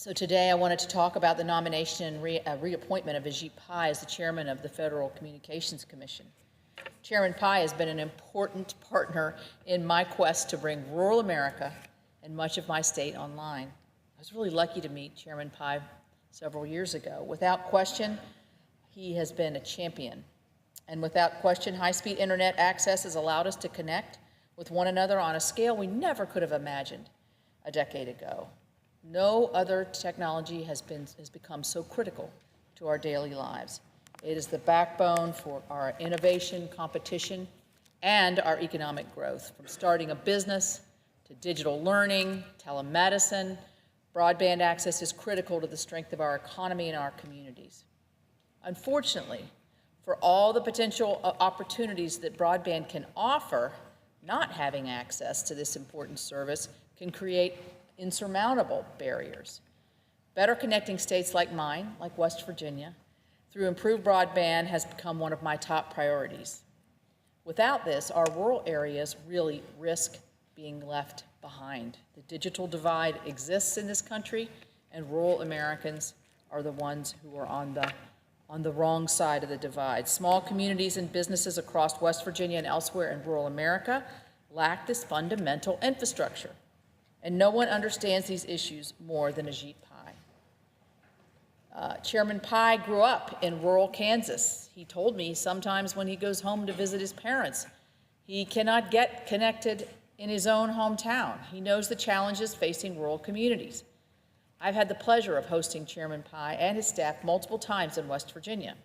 So today I wanted to talk about the nomination and reappointment of Ajit Pai as the chairman of the Federal Communications Commission. Chairman Pai has been an important partner in my quest to bring rural America and much of my state online. I was really lucky to meet Chairman Pai several years ago. Without question, he has been a champion. And without question, high-speed internet access has allowed us to connect with one another on a scale we never could have imagined a decade ago. No other technology has become so critical to our daily lives. It is the backbone for our innovation, competition, and our economic growth. From starting a business to digital learning, telemedicine, broadband access is critical to the strength of our economy and our communities. Unfortunately, for all the potential opportunities that broadband can offer, not having access to this important service can create insurmountable barriers. Better connecting states like mine, like West Virginia, through improved broadband has become one of my top priorities. Without this, our rural areas really risk being left behind. The digital divide exists in this country, and rural Americans are the ones who are on the wrong side of the divide. Small communities and businesses across West Virginia and elsewhere in rural America lack this fundamental infrastructure. And no one understands these issues more than Ajit Pai. Chairman Pai grew up in rural Kansas. He told me sometimes when he goes home to visit his parents, he cannot get connected in his own hometown. He knows the challenges facing rural communities. I've had the pleasure of hosting Chairman Pai and his staff multiple times in West Virginia.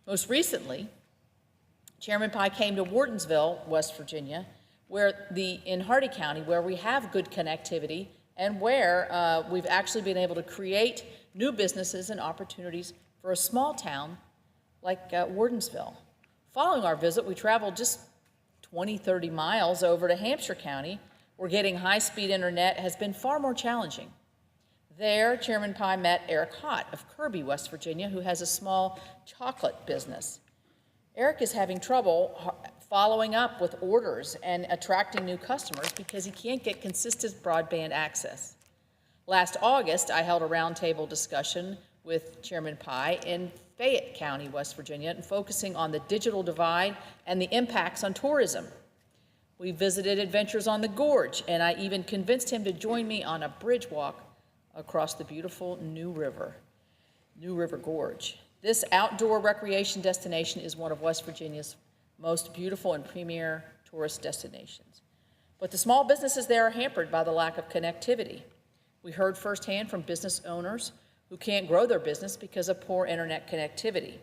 Most recently, Chairman Pai came to Wardensville, West Virginia, in Hardy County, where we have good connectivity and where we've actually been able to create new businesses and opportunities for a small town like Wardensville. Following our visit, we traveled just 20, 30 miles over to Hampshire County, where getting high-speed internet has been far more challenging. There, Chairman Pai met Eric Hott of Kirby, West Virginia, who has a small chocolate business. Eric is having trouble following up with orders and attracting new customers because he can't get consistent broadband access. Last August, I held a roundtable discussion with Chairman Pai in Fayette County, West Virginia, and focusing on the digital divide and the impacts on tourism. We visited Adventures on the Gorge, and I even convinced him to join me on a bridge walk across the beautiful New River Gorge. This outdoor recreation destination is one of West Virginia's most beautiful and premier tourist destinations. But the small businesses there are hampered by the lack of connectivity. We heard firsthand from business owners who can't grow their business because of poor internet connectivity.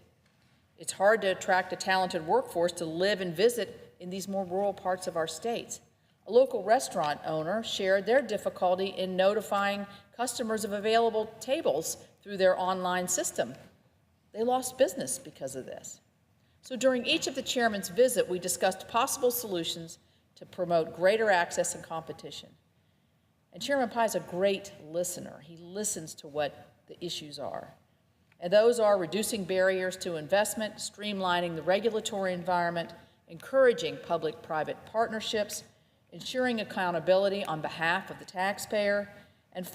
It's hard to attract a talented workforce to live and visit in these more rural parts of our states. A local restaurant owner shared their difficulty in notifying customers of available tables through their online system. They lost business because of this. So during each of the chairman's visit, we discussed possible solutions to promote greater access and competition. And Chairman Pai is a great listener. He listens to what the issues are. And those are reducing barriers to investment, streamlining the regulatory environment, encouraging public-private partnerships, ensuring accountability on behalf of the taxpayer, and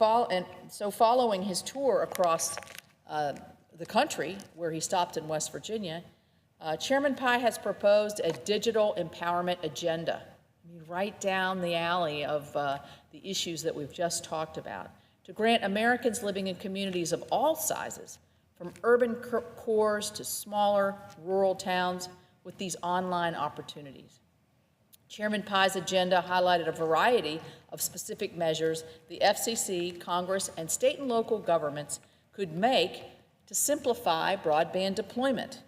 so following his tour across the country, where he stopped in West Virginia, Chairman Pai has proposed a digital empowerment agenda. I mean, right down the alley of the issues that we've just talked about, to grant Americans living in communities of all sizes, from urban cores to smaller rural towns, with these online opportunities. Chairman Pai's agenda highlighted a variety of specific measures the FCC, Congress, and state and local governments could make to simplify broadband deployment.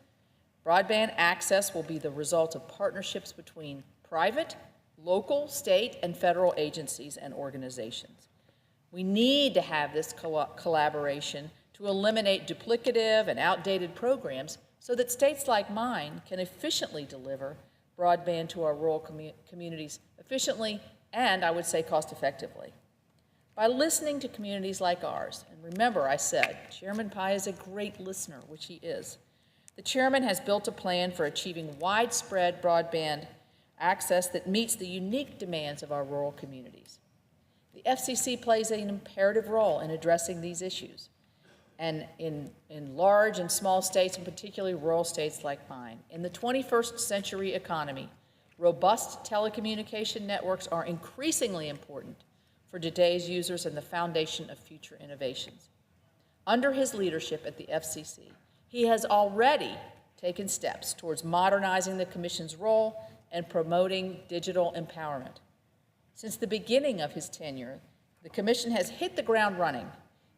Broadband access will be the result of partnerships between private, local, state, and federal agencies and organizations. We need to have this collaboration to eliminate duplicative and outdated programs so that states like mine can efficiently deliver broadband to our rural communities efficiently and, I would say, cost-effectively. By listening to communities like ours, and remember I said, Chairman Pai is a great listener, which he is, the chairman has built a plan for achieving widespread broadband access that meets the unique demands of our rural communities. The The FCC plays an imperative role in addressing these issues. And in large and small states, and particularly rural states like mine, in the 21st century economy, robust telecommunication networks are increasingly important for today's users and the foundation of future innovations. Under his leadership at the FCC, he has already taken steps towards modernizing the Commission's role and promoting digital empowerment. Since the beginning of his tenure, the Commission has hit the ground running,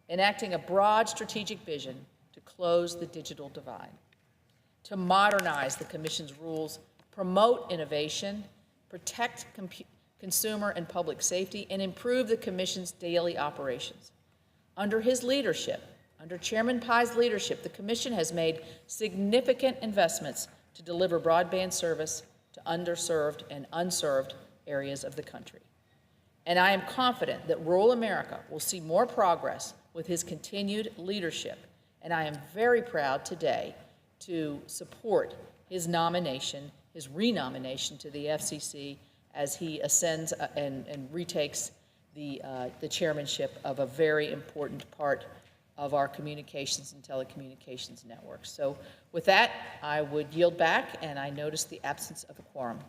enacting a broad strategic vision to close the digital divide, to modernize the Commission's rules, promote innovation, protect consumer and public safety, and improve the Commission's daily operations. Under his leadership, under Chairman Pai's leadership, the Commission has made significant investments to deliver broadband service to underserved and unserved areas of the country. And I am confident that rural America will see more progress with his continued leadership. And I am very proud today to support his nomination, his renomination to the FCC as he ascends and retakes the chairmanship of a very important part of our communications and telecommunications networks. So with that, I would yield back, and I notice the absence of a quorum.